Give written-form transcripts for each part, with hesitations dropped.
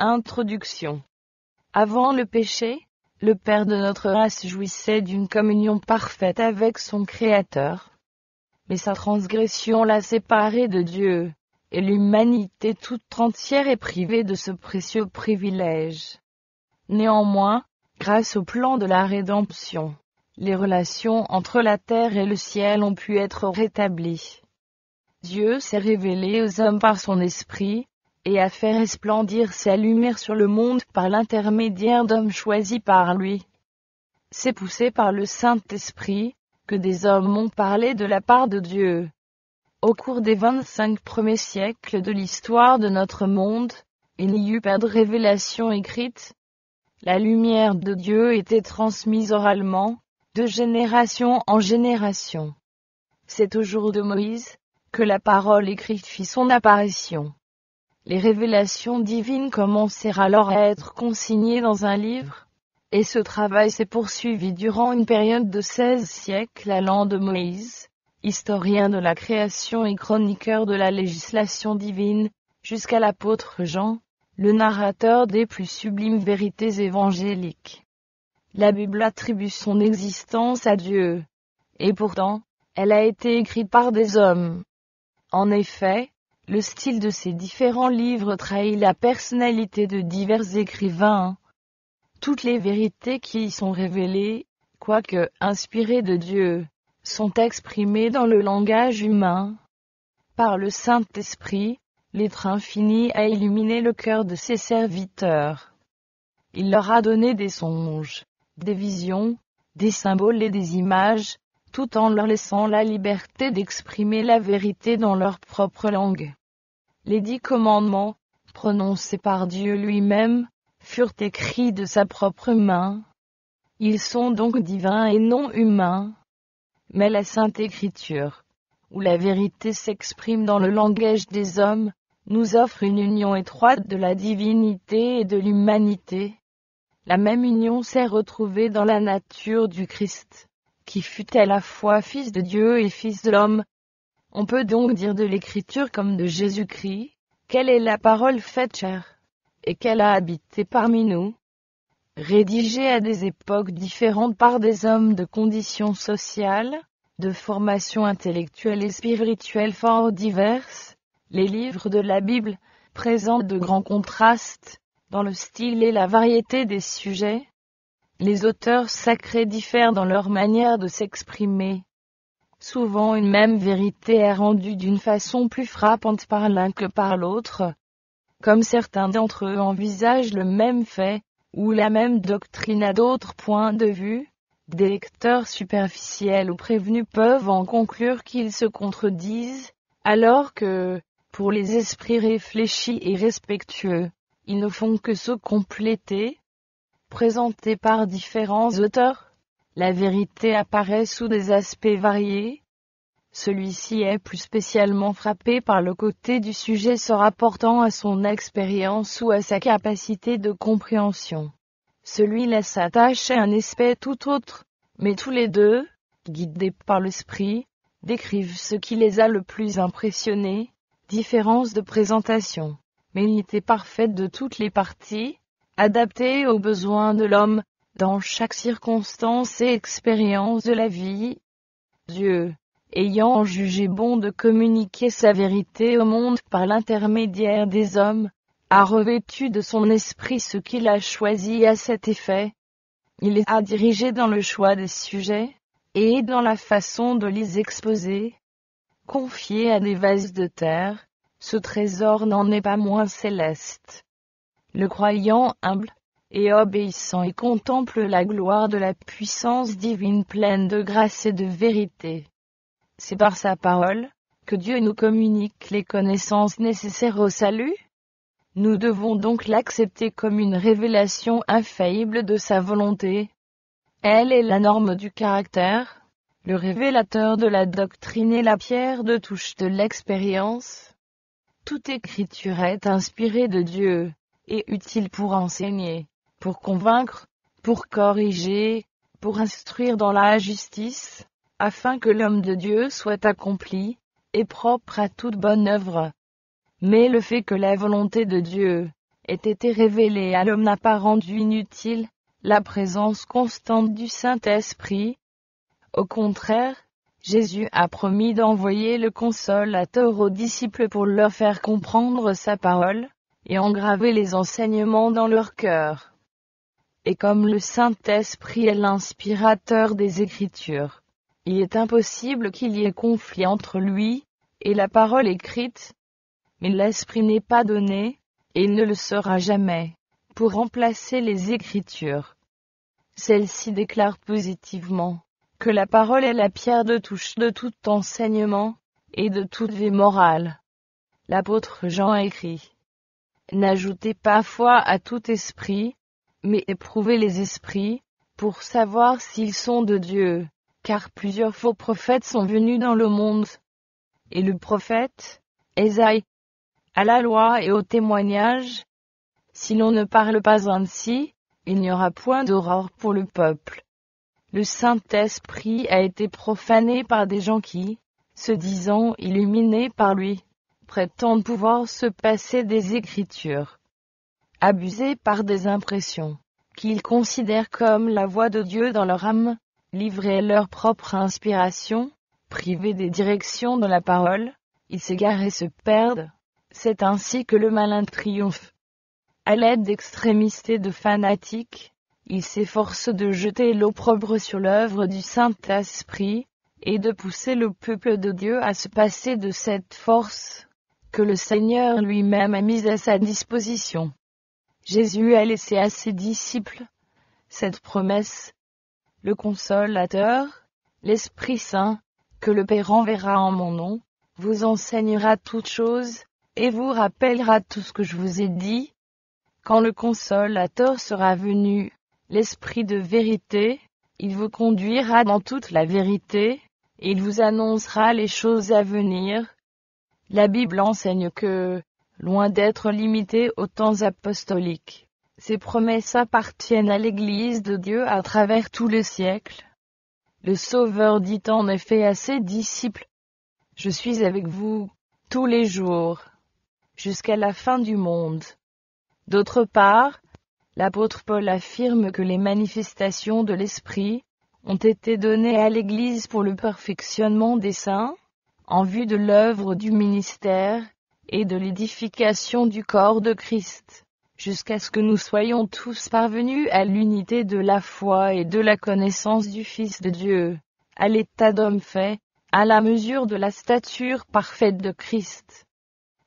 Introduction. Avant le péché, le Père de notre race jouissait d'une communion parfaite avec son Créateur. Mais sa transgression l'a séparé de Dieu, et l'humanité toute entière est privée de ce précieux privilège. Néanmoins, grâce au plan de la rédemption, les relations entre la terre et le ciel ont pu être rétablies. Dieu s'est révélé aux hommes par son esprit, et a fait resplendir sa lumière sur le monde par l'intermédiaire d'hommes choisis par lui. C'est poussé par le Saint-Esprit, que des hommes ont parlé de la part de Dieu. Au cours des 25 premiers siècles de l'histoire de notre monde, il n'y eut pas de révélation écrite. La lumière de Dieu était transmise oralement, de génération en génération. C'est au jour de Moïse, que la parole écrite fit son apparition. Les révélations divines commencèrent alors à être consignées dans un livre, et ce travail s'est poursuivi durant une période de 16 siècles allant de Moïse, historien de la création et chroniqueur de la législation divine, jusqu'à l'apôtre Jean, le narrateur des plus sublimes vérités évangéliques. La Bible attribue son existence à Dieu, et pourtant, elle a été écrite par des hommes. En effet, le style de ces différents livres trahit la personnalité de divers écrivains. Toutes les vérités qui y sont révélées, quoique inspirées de Dieu, sont exprimées dans le langage humain. Par le Saint-Esprit, l'Être infini a illuminé le cœur de ses serviteurs. Il leur a donné des songes, des visions, des symboles et des images, tout en leur laissant la liberté d'exprimer la vérité dans leur propre langue. Les 10 commandements, prononcés par Dieu lui-même, furent écrits de sa propre main. Ils sont donc divins et non humains. Mais la Sainte Écriture, où la vérité s'exprime dans le langage des hommes, nous offre une union étroite de la divinité et de l'humanité. La même union s'est retrouvée dans la nature du Christ, qui fut à la fois Fils de Dieu et Fils de l'homme. On peut donc dire de l'Écriture comme de Jésus-Christ, qu'elle est la parole faite chair, et qu'elle a habité parmi nous. Rédigée à des époques différentes par des hommes de conditions sociales, de formation intellectuelle et spirituelle fort diverses, les livres de la Bible présentent de grands contrastes, dans le style et la variété des sujets. Les auteurs sacrés diffèrent dans leur manière de s'exprimer. Souvent une même vérité est rendue d'une façon plus frappante par l'un que par l'autre. Comme certains d'entre eux envisagent le même fait, ou la même doctrine à d'autres points de vue, des lecteurs superficiels ou prévenus peuvent en conclure qu'ils se contredisent, alors que, pour les esprits réfléchis et respectueux, ils ne font que se compléter. Présentée par différents auteurs, la vérité apparaît sous des aspects variés. Celui-ci est plus spécialement frappé par le côté du sujet se rapportant à son expérience ou à sa capacité de compréhension. Celui-là s'attache à un aspect tout autre, mais tous les deux, guidés par l'esprit, décrivent ce qui les a le plus impressionnés, différence de présentation, mais unité parfaite de toutes les parties, adaptée aux besoins de l'homme, dans chaque circonstance et expérience de la vie. Dieu, ayant jugé bon de communiquer sa vérité au monde par l'intermédiaire des hommes, a revêtu de son esprit ce qu'il a choisi à cet effet. Il les a dirigés dans le choix des sujets, et dans la façon de les exposer. Confié à des vases de terre, ce trésor n'en est pas moins céleste. Le croyant humble et obéissant y contemple la gloire de la puissance divine pleine de grâce et de vérité. C'est par sa parole que Dieu nous communique les connaissances nécessaires au salut. Nous devons donc l'accepter comme une révélation infaillible de sa volonté. Elle est la norme du caractère, le révélateur de la doctrine et la pierre de touche de l'expérience. Toute écriture est inspirée de Dieu, et utile pour enseigner, pour convaincre, pour corriger, pour instruire dans la justice, afin que l'homme de Dieu soit accompli, et propre à toute bonne œuvre. Mais le fait que la volonté de Dieu ait été révélée à l'homme n'a pas rendu inutile la présence constante du Saint-Esprit. Au contraire, Jésus a promis d'envoyer le Consolateur aux disciples pour leur faire comprendre sa parole, et engraver les enseignements dans leur cœur. Et comme le Saint-Esprit est l'inspirateur des Écritures, il est impossible qu'il y ait conflit entre lui et la parole écrite. Mais l'Esprit n'est pas donné, et il ne le sera jamais, pour remplacer les Écritures. Celle-ci déclare positivement que la parole est la pierre de touche de tout enseignement et de toute vie morale. L'apôtre Jean écrit: n'ajoutez pas foi à tout esprit, mais éprouvez les esprits, pour savoir s'ils sont de Dieu, car plusieurs faux prophètes sont venus dans le monde. Et le prophète Ésaïe, à la loi et au témoignage, si l'on ne parle pas ainsi, il n'y aura point d'aurore pour le peuple. Le Saint-Esprit a été profané par des gens qui, se disant illuminés par lui, prétendent pouvoir se passer des Écritures. Abusés par des impressions, qu'ils considèrent comme la voix de Dieu dans leur âme, livrés à leur propre inspiration, privés des directions de la parole, ils s'égarent et se perdent. C'est ainsi que le malin triomphe. À l'aide d'extrémistes et de fanatiques, il s'efforce de jeter l'opprobre sur l'œuvre du Saint-Esprit, et de pousser le peuple de Dieu à se passer de cette force que le Seigneur lui-même a mise à sa disposition. Jésus a laissé à ses disciples cette promesse: le Consolateur, l'Esprit Saint, que le Père enverra en mon nom, vous enseignera toutes choses, et vous rappellera tout ce que je vous ai dit. Quand le Consolateur sera venu, l'Esprit de vérité, il vous conduira dans toute la vérité, et il vous annoncera les choses à venir. La Bible enseigne que, loin d'être limitée aux temps apostoliques, ces promesses appartiennent à l'Église de Dieu à travers tous les siècles. Le Sauveur dit en effet à ses disciples: je suis avec vous tous les jours, jusqu'à la fin du monde. D'autre part, l'apôtre Paul affirme que les manifestations de l'Esprit ont été données à l'Église pour le perfectionnement des saints, en vue de l'œuvre du ministère et de l'édification du corps de Christ, jusqu'à ce que nous soyons tous parvenus à l'unité de la foi et de la connaissance du Fils de Dieu, à l'état d'homme fait, à la mesure de la stature parfaite de Christ.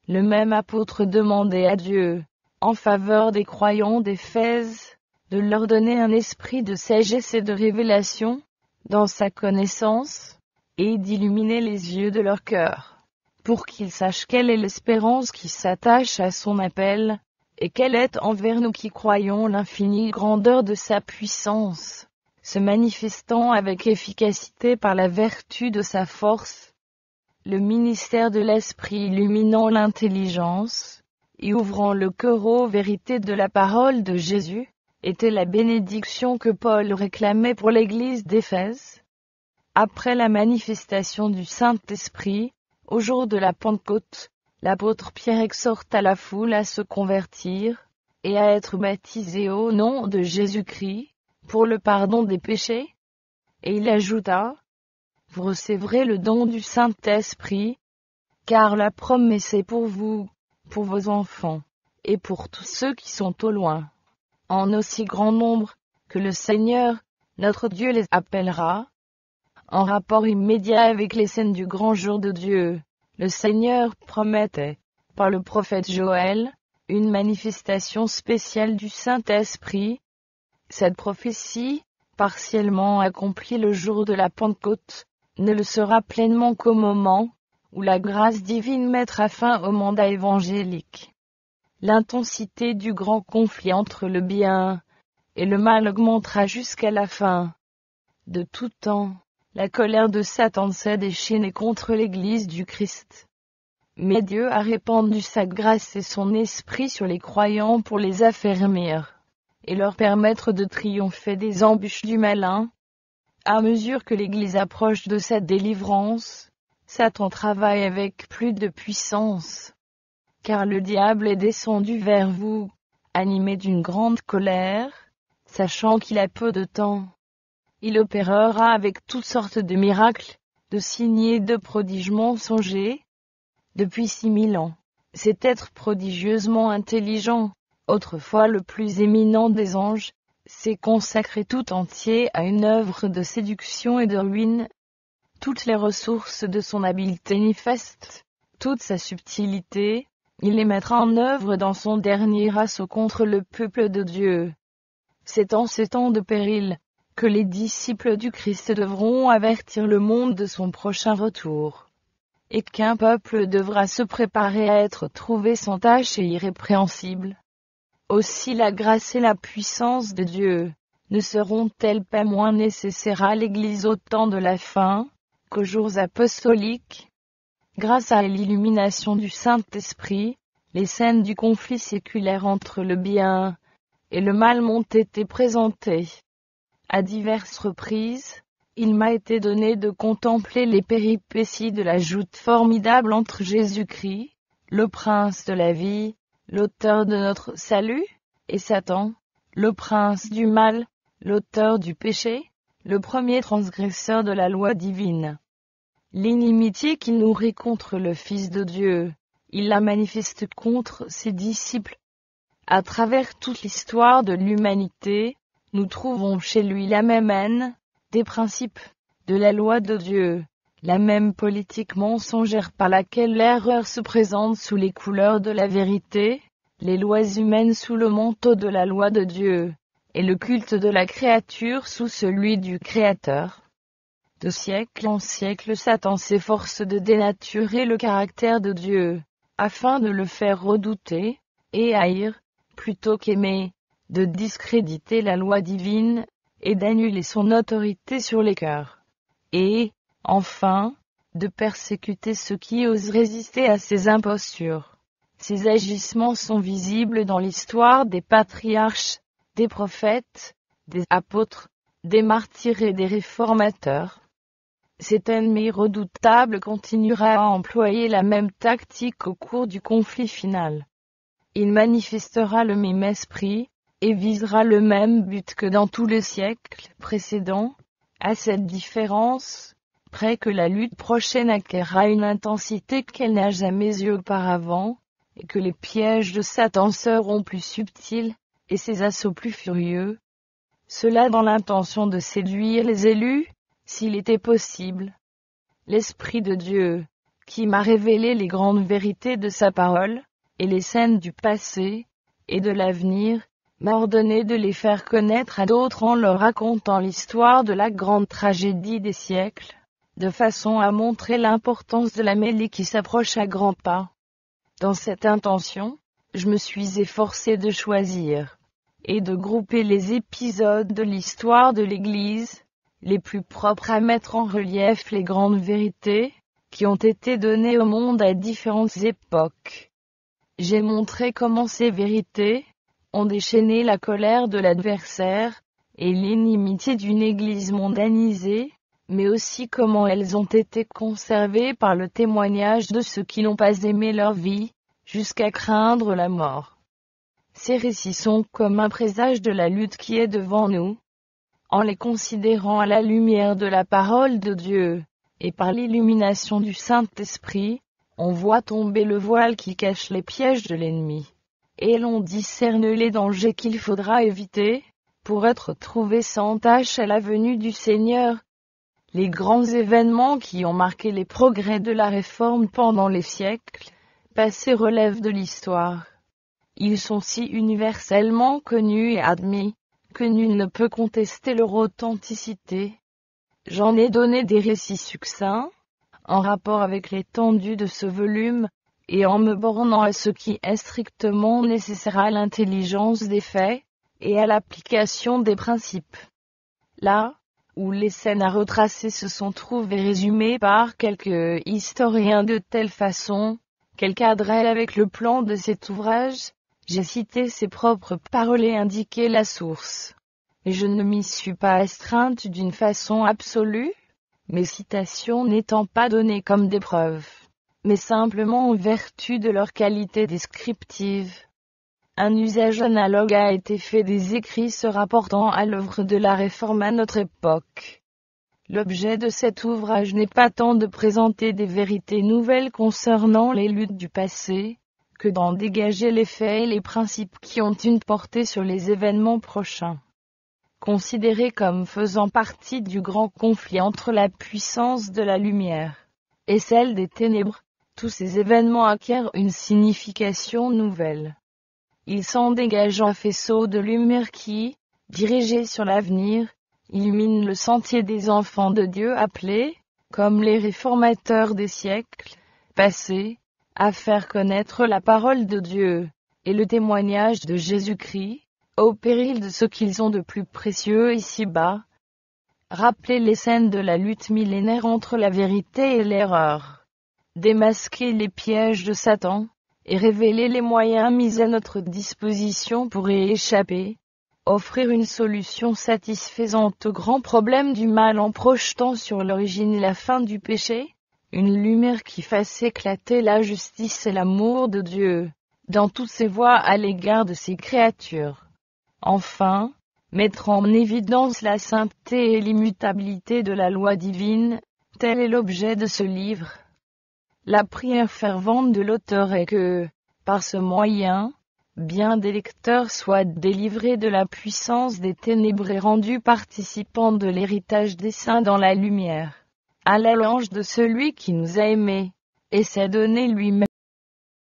Le même apôtre demandait à Dieu, en faveur des croyants d'Éphèse, de leur donner un esprit de sagesse et de révélation, dans sa connaissance, et d'illuminer les yeux de leur cœur, pour qu'ils sachent quelle est l'espérance qui s'attache à son appel, et quelle est envers nous qui croyons l'infinie grandeur de sa puissance, se manifestant avec efficacité par la vertu de sa force. Le ministère de l'Esprit illuminant l'intelligence, et ouvrant le cœur aux vérités de la parole de Jésus, était la bénédiction que Paul réclamait pour l'Église d'Éphèse. Après la manifestation du Saint-Esprit, au jour de la Pentecôte, l'apôtre Pierre exhorta la foule à se convertir, et à être baptisés au nom de Jésus-Christ, pour le pardon des péchés. Et il ajouta: vous recevrez le don du Saint-Esprit, car la promesse est pour vous, pour vos enfants, et pour tous ceux qui sont au loin, en aussi grand nombre que le Seigneur, notre Dieu les appellera. En rapport immédiat avec les scènes du grand jour de Dieu, le Seigneur promettait, par le prophète Joël, une manifestation spéciale du Saint-Esprit. Cette prophétie, partiellement accomplie le jour de la Pentecôte, ne le sera pleinement qu'au moment où la grâce divine mettra fin au mandat évangélique. L'intensité du grand conflit entre le bien et le mal augmentera jusqu'à la fin. De tout temps, la colère de Satan s'est déchaînée contre l'Église du Christ. Mais Dieu a répandu sa grâce et son esprit sur les croyants pour les affermir, et leur permettre de triompher des embûches du malin. À mesure que l'Église approche de sa délivrance, Satan travaille avec plus de puissance. Car le diable est descendu vers vous, animé d'une grande colère, sachant qu'il a peu de temps. Il opérera avec toutes sortes de miracles, de signes et de prodiges mensongers. Depuis 6000 ans, cet être prodigieusement intelligent, autrefois le plus éminent des anges, s'est consacré tout entier à une œuvre de séduction et de ruine. Toutes les ressources de son habileté manifeste, toute sa subtilité, il les mettra en œuvre dans son dernier assaut contre le peuple de Dieu. C'est en ces temps de péril que les disciples du Christ devront avertir le monde de son prochain retour, et qu'un peuple devra se préparer à être trouvé sans tache et irrépréhensible. Aussi la grâce et la puissance de Dieu ne seront-elles pas moins nécessaires à l'Église au temps de la fin qu'aux jours apostoliques? Grâce à l'illumination du Saint-Esprit, les scènes du conflit séculaire entre le bien et le mal m'ont été présentées. À diverses reprises, il m'a été donné de contempler les péripéties de la joute formidable entre Jésus-Christ, le Prince de la vie, l'auteur de notre salut, et Satan, le prince du mal, l'auteur du péché, le premier transgresseur de la loi divine. L'inimitié qu'il nourrit contre le Fils de Dieu, il la manifeste contre ses disciples. À travers toute l'histoire de l'humanité, nous trouvons chez lui la même haine des principes de la loi de Dieu, la même politique mensongère par laquelle l'erreur se présente sous les couleurs de la vérité, les lois humaines sous le manteau de la loi de Dieu, et le culte de la créature sous celui du Créateur. De siècle en siècle, Satan s'efforce de dénaturer le caractère de Dieu, afin de le faire redouter et haïr, plutôt qu'aimer, de discréditer la loi divine, et d'annuler son autorité sur les cœurs. Et, enfin, de persécuter ceux qui osent résister à ses impostures. Ces agissements sont visibles dans l'histoire des patriarches, des prophètes, des apôtres, des martyrs et des réformateurs. Cet ennemi redoutable continuera à employer la même tactique au cours du conflit final. Il manifestera le même esprit, et visera le même but que dans tous les siècles précédents, à cette différence près que la lutte prochaine acquerra une intensité qu'elle n'a jamais eue auparavant, et que les pièges de Satan seront plus subtils, et ses assauts plus furieux. Cela dans l'intention de séduire les élus, s'il était possible. L'Esprit de Dieu, qui m'a révélé les grandes vérités de sa parole, et les scènes du passé et de l'avenir, m'a ordonné de les faire connaître à d'autres en leur racontant l'histoire de la grande tragédie des siècles, de façon à montrer l'importance de la mêlée qui s'approche à grands pas. Dans cette intention, je me suis efforcé de choisir et de grouper les épisodes de l'histoire de l'Église, les plus propres à mettre en relief les grandes vérités qui ont été données au monde à différentes époques. J'ai montré comment ces vérités ont déchaîné la colère de l'adversaire et l'inimitié d'une Église mondanisée, mais aussi comment elles ont été conservées par le témoignage de ceux qui n'ont pas aimé leur vie, jusqu'à craindre la mort. Ces récits sont comme un présage de la lutte qui est devant nous. En les considérant à la lumière de la parole de Dieu, et par l'illumination du Saint-Esprit, on voit tomber le voile qui cache les pièges de l'ennemi, et l'on discerne les dangers qu'il faudra éviter, pour être trouvé sans tache à la venue du Seigneur. Les grands événements qui ont marqué les progrès de la Réforme pendant les siècles passés relèvent de l'histoire. Ils sont si universellement connus et admis, que nul ne peut contester leur authenticité. J'en ai donné des récits succincts, en rapport avec l'étendue de ce volume, et en me bornant à ce qui est strictement nécessaire à l'intelligence des faits, et à l'application des principes. Là, où les scènes à retracer se sont trouvées résumées par quelques historiens de telle façon, qu'elles cadraient avec le plan de cet ouvrage, j'ai cité ses propres paroles et indiqué la source. Et je ne m'y suis pas astreinte d'une façon absolue, mes citations n'étant pas données comme des preuves, mais simplement en vertu de leur qualité descriptive. un usage analogue a été fait des écrits se rapportant à l'œuvre de la Réforme à notre époque. L'objet de cet ouvrage n'est pas tant de présenter des vérités nouvelles concernant les luttes du passé, que d'en dégager les faits et les principes qui ont une portée sur les événements prochains. Considérés comme faisant partie du grand conflit entre la puissance de la lumière et celle des ténèbres, tous ces événements acquièrent une signification nouvelle. Il s'en dégage un faisceau de lumière qui, dirigé sur l'avenir, illumine le sentier des enfants de Dieu appelés, comme les réformateurs des siècles passés, à faire connaître la parole de Dieu et le témoignage de Jésus-Christ, au péril de ce qu'ils ont de plus précieux ici-bas. Rappeler les scènes de la lutte millénaire entre la vérité et l'erreur. Démasquer les pièges de Satan, et révéler les moyens mis à notre disposition pour y échapper. Offrir une solution satisfaisante au grand problème du mal en projetant sur l'origine et la fin du péché. Une lumière qui fasse éclater la justice et l'amour de Dieu, dans toutes ses voies à l'égard de ses créatures. Enfin, mettre en évidence la sainteté et l'immutabilité de la loi divine, tel est l'objet de ce livre. La prière fervente de l'auteur est que, par ce moyen, bien des lecteurs soient délivrés de la puissance des ténèbres et rendus participants de l'héritage des saints dans la lumière. À la louange de celui qui nous a aimés, et s'est donné lui-même